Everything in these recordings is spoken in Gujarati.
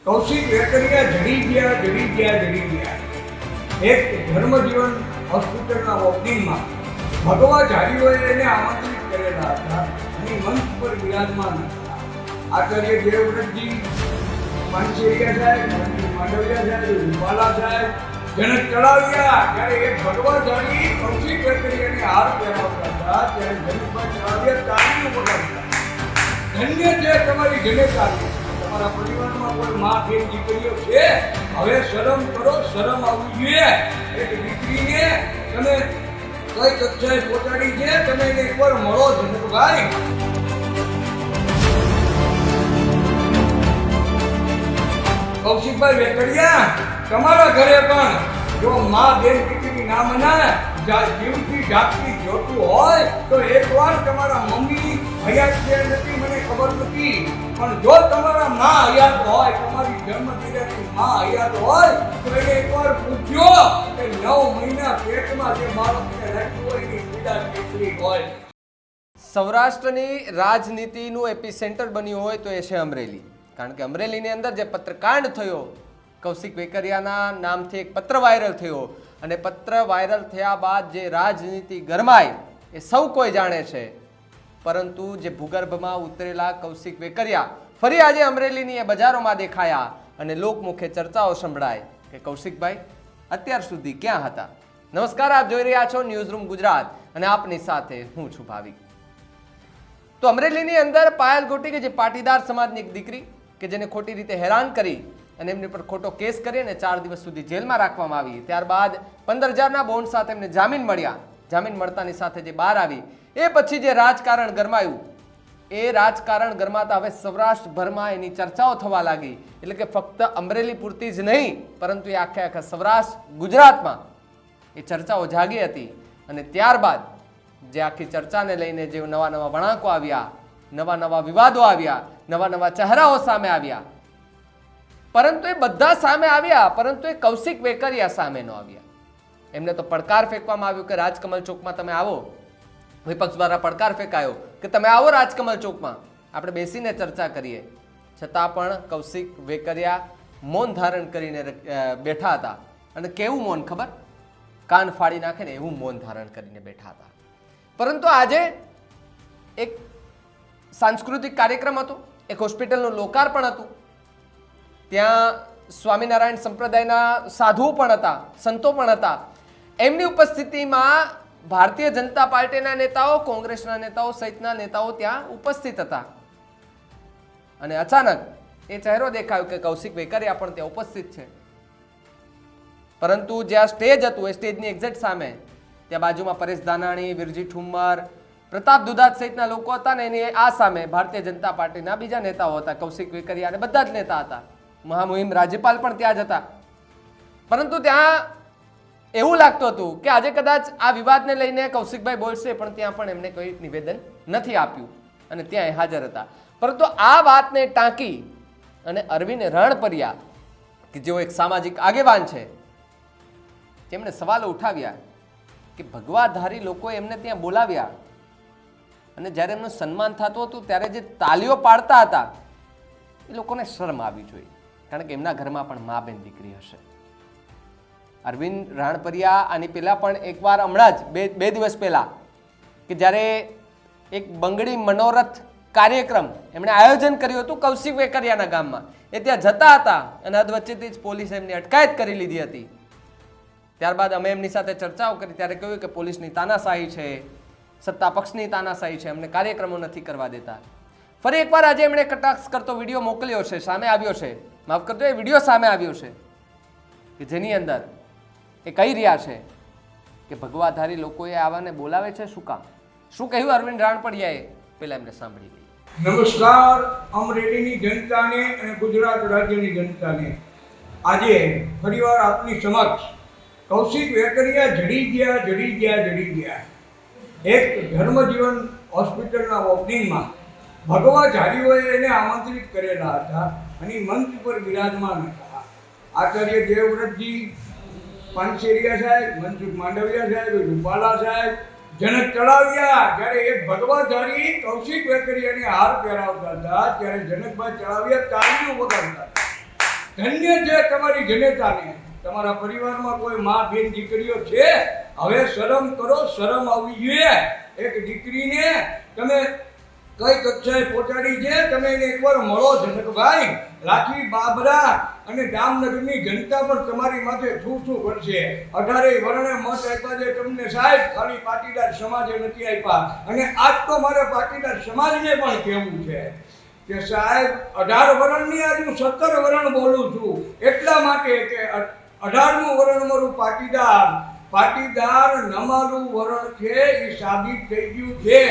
કૌશિક વેકરિયા જડી ગયા એક ધર્મજીવન હોસ્પિટલના ઓપનિંગમાં ભગવા ઝારીઓએ એને આમંત્રિત કરેલા હતા અને મંચ પર બિરાજમાન હતા. આચાર્ય દેવવ્રતજી, પાનસેરિયા સાહેબ, માંડવિયા સાહેબ, રૂપાલા સાહેબ, જનક ચડાવ્યા ત્યારે એક ભગવા ઝારી કૌશિક વેકરિયાને હાર પહેરાવતા હતા ત્યારે જનકભાઈ ચડાવ્યા તાળીઓ વગાડતા. ધન્ય છે તમારી જનેતાની. તમારા પરિવારમાં કોઈ મા બેન દીકરીઓ છે, હવે શરમ કરો, શરમ આવવી જોઈએ. એક દીકરીને તમે કઈ કક્ષાએ પહોંચાડી છે, તમે એને એકવાર મળો જનકભાઈ. કૌશિકભાઈ વેકરિયા, તમારા ઘરે પણ જો મા બેન દીકરી ના મનાય, જીવથી જાગતી જોતું હોય તો એકવાર તમારા મમ્મી હયાત છે નથી મને ખબર નથી, પણ જો તમારા મા હયાત હોય, તમારી જન્મદિવસની મા હયાત હોય તો એને એકવાર પૂછજો કે 9 મહિના પેટમાં જે બાળકને રાખ્યું હોય એની પીડા કેટલી હોય. સૌરાષ્ટ્રની રાજનીતિનું એપિસેન્ટર બન્યું હોય તો એ છે અમરેલી. કારણ કે અમરેલીની અંદર જે પત્રકાંડ થયો, કૌશિક વેકરિયાના નામથી એક પત્ર વાયરલ થયો અને પત્ર વાયરલ થયા બાદ જે રાજનીતિ ગરમાય એ સૌ કોઈ જાણે છે. પરંતુ જે ભૂગર્ભમાં ઉતરેલા કૌશિક વેકરિયા ફરી આજે અમરેલીની એ બજારોમાં દેખાયા અને લોકમુખે ચર્ચાઓ સંભળાય કે કૌશિકભાઈ અત્યાર સુધી ક્યાં હતા. નમસ્કાર, આપ જોઈ રહ્યા છો ન્યૂઝરૂમ ગુજરાત અને આપની સાથે હું છું ભાવિક. તો અમરેલીની અંદર પાયલ ગોટી કે જે પાટીદાર સમાજની એક દીકરી કે જેને ખોટી રીતે હેરાન કરી અને એમની પર ખોટો કેસ કરી અને 4 દિવસ સુધી જેલમાં રાખવામાં આવી, ત્યારબાદ 15,000ના બોન્ડ સાથે એમને જામીન મળ્યા. જામીન મળતાની સાથે જે બહાર આવી એ પછી જે રાજકારણ ગરમાયું, એ રાજકારણ ગરમાતા હવે સૌરાષ્ટ્રભરમાં એની ચર્ચાઓ થવા લાગી. એટલે કે ફક્ત અમરેલી પૂરતી જ નહીં પરંતુ એ આખા સૌરાષ્ટ્ર ગુજરાતમાં એ ચર્ચાઓ જાગી હતી. અને ત્યારબાદ જે આખી ચર્ચાને લઈને જે નવા વળાંકો આવ્યા, નવા વિવાદો આવ્યા, નવા ચહેરાઓ સામે આવ્યા, પરંતુ એ બધા સામે આવ્યા પરંતુ એ કૌશિક વેકરિયા સામે ન આવ્યા. એમને તો પડકાર ફેંકવામાં આવ્યો કે રાજકમલ ચોકમાં તમે આવો. વિપક્ષ દ્વારા પડકાર ફેંકાયો કે તમે આવો રાજકમલ ચોકમાં, આપણે બેસીને ચર્ચા કરીએ. છતાં પણ કૌશિક વેકરિયા મૌન ધારણ કરીને બેઠા હતા. અને કેવું મૌન ખબર? કાન ફાડી નાખે ને એવું મૌન ધારણ કરીને બેઠા હતા. પરંતુ આજે એક સાંસ્કૃતિક કાર્યક્રમ હતો, એક હોસ્પિટલનું લોકાર્પણ હતું. ત્યાં સ્વામિનારાયણ સંપ્રદાયના સાધુઓ પણ હતા, સંતો પણ હતા. એમની ઉપસ્થિતિમાં ભારતીય જનતા પાર્ટીના નેતાઓ, કોંગ્રેસના નેતાઓ સહિતના નેતાઓ ત્યાં ઉપસ્થિત હતા. અને અચાનક એ ચહેરો દેખાયો કે કૌશિક વેકરિયા પણ ત્યાં ઉપસ્થિત છે. પરંતુ જ્યાં સ્ટેજ હતું એ સ્ટેજની એક્ઝેક્ટ સામે ત્યાં બાજુમાં પરેશ ધાનાણી, વિરજી ઠુમ્મર, પ્રતાપ દુધાત સહિતના લોકો હતા ને એની આ સામે ભારતીય જનતા પાર્ટીના બીજા નેતાઓ હતા, કૌશિક વેકરિયા અને બધા જ નેતા હતા. મહામહિમ રાજ્યપાલ પણ ત્યાં જ હતા. પરંતુ ત્યાં એવું લાગતું હતું કે આજે કદાચ આ વિવાદને લઈને કૌશિકભાઈ બોલશે, પણ ત્યાં પણ એમને કોઈ નિવેદન નથી આપ્યું અને ત્યાં એ હાજર હતા. પરંતુ આ વાતને ટાંકી અને અરવિંદ રણપરિયા કે જેઓ એક સામાજિક આગેવાન છે, તેમણે સવાલો ઉઠાવ્યા કે ભગવાધારી લોકોએ એમને ત્યાં બોલાવ્યા અને જ્યારે એમનું સન્માન થતું હતું ત્યારે જે તાલીઓ પાડતા હતા એ લોકોને શરમ આવી જોઈએ. કારણ કે એમના ઘરમાં પણ મા બેન દીકરી હશે. અરવિંદ રાણપરિયા આની પહેલા પણ એકવાર હમણાં જ બે દિવસ પહેલા કે જ્યારે એક બંગડી મનોરથ કાર્યક્રમ એમણે આયોજન કર્યું હતું કૌશિક વેકરિયાના ગામમાં, એ ત્યાં જતા હતા અને અધવચ્ચેથી જ પોલીસે એમની અટકાયત કરી લીધી હતી. ત્યારબાદ અમે એમની સાથે ચર્ચાઓ કરી ત્યારે કહ્યું કે પોલીસની તાનાશાહી છે, સત્તા પક્ષની તાનાશાહી છે, અમને કાર્યક્રમો નથી કરવા દેતા. ફરી એકવાર આજે એમણે કટાક્ષ કરતો વિડીયો મોકલ્યો છે, સામે આવ્યો છે, માફ કરજો, એ વિડીયો સામે આવ્યો છે કે જેની અંદર એ કહી રહ્યા છે કે ભગવાધારી લોકોએ આવાને બોલાવે છે શું કામ? શું કહ્યું અરવિંદ રાણપરિયાએ? પહેલા એમને સાંભળી લઈએ. નમસ્કાર અમરેલીની જનતાને અને ગુજરાત રાજ્યની જનતાને. આજે ફરીવાર આપની સમક્ષ કૌશિક વેકરિયા જડી ગયા એક ધર્મજીવન હોસ્પિટલના ઓપનિંગમાં ભગવા ઝારીઓએ એને આમંત્રિત કરેલા હતા અને મંચ પર બિરાજમાન હતા. આચાર્ય દેવવ્રતજી, પાનસેરિયા સાહેબ, માંડવિયા સાહેબ, રૂપાલા સાહેબ, જનક ચડાવ્યા જ્યારે એક ભગવા ઝારી કૌશિક વેકરિયાને હાર પહેરાવતા હતા ત્યારે જનકભાઈ ચડાવ્યા તાળીઓ વગાડતા હતા. ધન્ય છે તમારી જનેતાને. તમારા પરિવારમાં કોઈ મા બેન દીકરીઓ છે? હવે શરમ કરો, શરમ આવવી જોઈએ. એક દીકરીને તમે કઈ કક્ષાએ પહોંચાડી છે, તમે એને એકવાર મળો જનકભાઈ. લાઠી બાબરા અને જામનગરની જનતા પણ તમારી માથે થૂ થૂ કરશે. 18 વર્ણે મત આપ્યા છે તમને સાહેબ, ખાલી પાટીદાર સમાજે નથી આપ્યા. અને આજ તો મારે પાટીદાર સમાજને પણ કહેવું છે કે સાહેબ 18 વર્ણની આજે હું 17 વર્ણ બોલું છું, એટલા માટે કે 18મું વર્ણ મારું પાટીદાર નમાલું વર્ણ છે, એ સાબિત થઈ ગયું છે.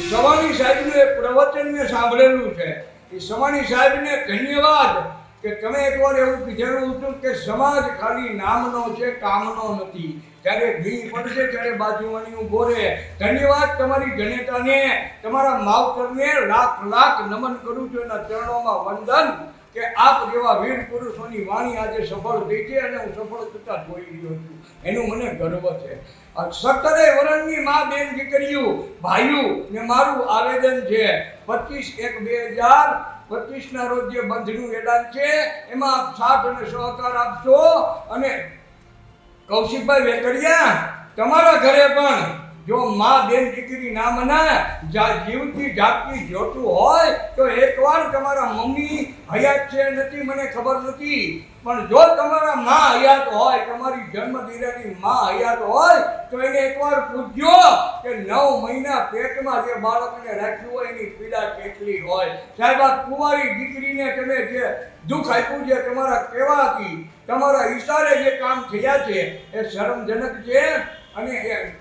સવાણી સાહેબનું એક પ્રવચન મેં સાંભળેલું છે. એ સવાણી સાહેબને ધન્યવાદ કે તમે એકવાર એવું કીધેલું હતું કે સમાજ ખાલી નામનો છે, કામનો નથી. જ્યારે ભીડ પડશે ત્યારે બાજુવાની ઊભો રહે. ધન્યવાદ તમારી જનેતાને, તમારા માવતરને લાખ નમન કરું છું, એના ચરણોમાં વંદન કે આપ જેવા વીર પુરુષોની વાણી આજે સફળ થઈ છે અને હું સફળ થતા જોઈ રહ્યો છું. એનું મને ગર્વ છે. 17 વર્ણની મા બેન દીકરીઓ ભાઈઓ ને મારું આવેદન છે 25/1/2025 રોજ જે બંધનું એલાન છે એમાં આપ સાથ અને સહકાર આપશો. અને કૌશિકભાઈ વેકરિયા, તમારા ઘરે પણ જો મા બેન દીકરી ના મનાય, જીવતી જાગતી જોતું હોય તો એકવાર તમારા મમ્મી હયાત છે નથી મને ખબર નથી, પણ જો તમારા મા હયાત હોય, તમારી જન્મદિરાની મા હયાત હોય તો એને એકવાર પૂછજો કે 9 મહિના પેટમાં જે બાળકને રાખ્યું હોય એની પીડા કેટલી હોય. સાહેબ, આ કુંવારી દીકરીને તમે જે દુઃખ આપ્યું છે, તમારા કહેવાથી, તમારા ઈશારે જે કામ થયા છે એ શરમજનક છે. અને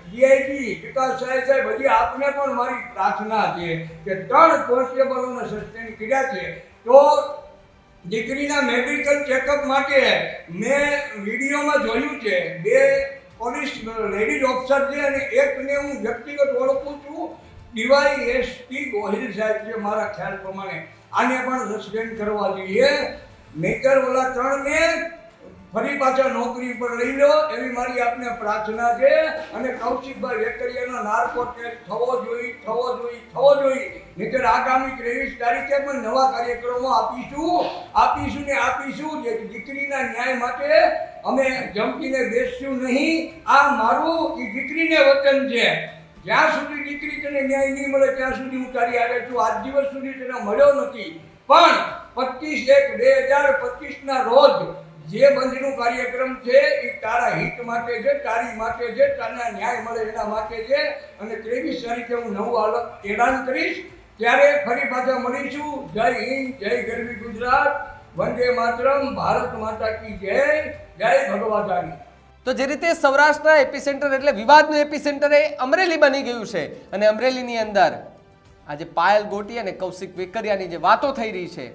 ડીઆઈજી વિકાસ સાહેબ, હજી આપને પણ મારી પ્રાર્થના છે કે 3 કોન્સ્ટેબલોને સસ્પેન્ડ કર્યા છે. તો દીકરીના મેડિકલ ચેકઅપ માટે મેં વિડીયોમાં જોયું છે, 2 પોલીસ લેડીઝ ઓફિસર છે અને એકને હું વ્યક્તિગત ઓળખું છું, ડીવાયએસપી ગોહિલ સાહેબ છે. મારા ખ્યાલ પ્રમાણે આને પણ સસ્પેન્ડ કરવા જોઈએ. નહીતર ઓલા 3ને ફરી પાછા નોકરી પર લઈ લો એવી મારી આપને પ્રાર્થના છે. અને કૌશિકભાઈ વેકરિયાનો નાર્કો ટેસ્ટ થવો જોઈએ. નહીતર આગામી 23 તારીખે પણ નવા કાર્યક્રમો આપીશું. જે દીકરીના ન્યાય માટે અમે જંપીને બેસશું નહીં. આ મારું એ દીકરીને વચન છે. જ્યાં સુધી દીકરી તને ન્યાય નહીં મળે ત્યાં સુધી હું તારી આવે છું. આજ દિવસ સુધી તને મળ્યો નથી, પણ 25/1/2025 રોજ જે બંધનું કાર્યક્રમ છે એ તારા હિત માટે છે, તારી માટે છે, તને ન્યાય મળે એના માટે છે. અને 23 તારીખે હું નવું એલાન કરીશ, ત્યારે ફરી પાછા મળીશું. જય હિન્દ, જય ગરવી ગુજરાત, વંદે માતરમ, ભારત માતા કી જય, જય ભગવાધારી. તો જે રીતે સૌરાષ્ટ્રના એપિસેન્ટર એટલે વિવાદનું એપિસેન્ટર એ અમરેલી બની ગયું છે, અને અમરેલીની અંદર આજે પાયલ ગોટી અને કૌશિક વેકરિયાની જે વાતો થઈ રહી છે,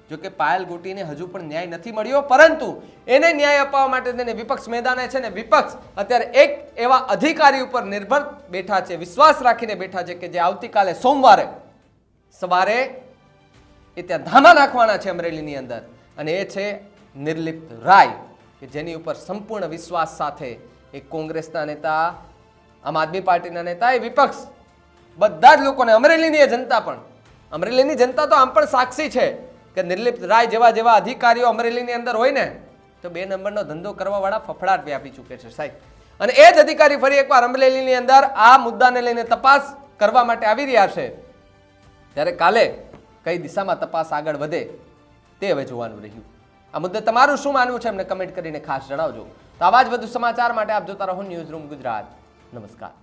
જો કે પાયલ ગોટીને હજુ પણ ન્યાય નથી મળ્યો, પરંતુ એને ન્યાય અપાવવા માટે તેને વિપક્ષ મેદાને છે ને વિપક્ષ અત્યારે એક એવા અધિકારી ઉપર નિર્ભર બેઠા છે, વિશ્વાસ રાખીને બેઠા છે કે જે આવતીકાલે સોમવારે સવારે એ ત્યાં ધામા નાખવાના છે અમરેલીની અંદર, અને એ છે નિર્લિપ્ત રાય, કે જેની ઉપર સંપૂર્ણ વિશ્વાસ સાથે એક કોંગ્રેસના નેતા, આમ આદમી પાર્ટીના નેતા, એ વિપક્ષ બધા જ લોકોને, અમરેલીની જનતા પણ, અમરેલીની જનતા તો આમ પણ સાક્ષી છે કે નિર્લિપ્ત રાય જેવા અધિકારીઓ અમરેલીની અંદર હોય ને તો 2 નંબરનો ધંધો કરવા વાળા ફફડાટ વ્યાપી ચૂકે છે સાહેબ. અને એ જ અધિકારી ફરી એકવાર અમરેલીની અંદર આ મુદ્દાને લઈને તપાસ કરવા માટે આવી રહ્યા છે, ત્યારે કાલે કઈ દિશામાં તપાસ આગળ વધે તે હવે જોવાનું રહ્યું. આ મુદ્દે તમારું શું માનવું છે અમને કમેન્ટ કરીને ખાસ જણાવજો. તો આવા જ વધુ સમાચાર માટે આપ જોતા રહો ન્યૂઝ રૂમ ગુજરાત. નમસ્કાર.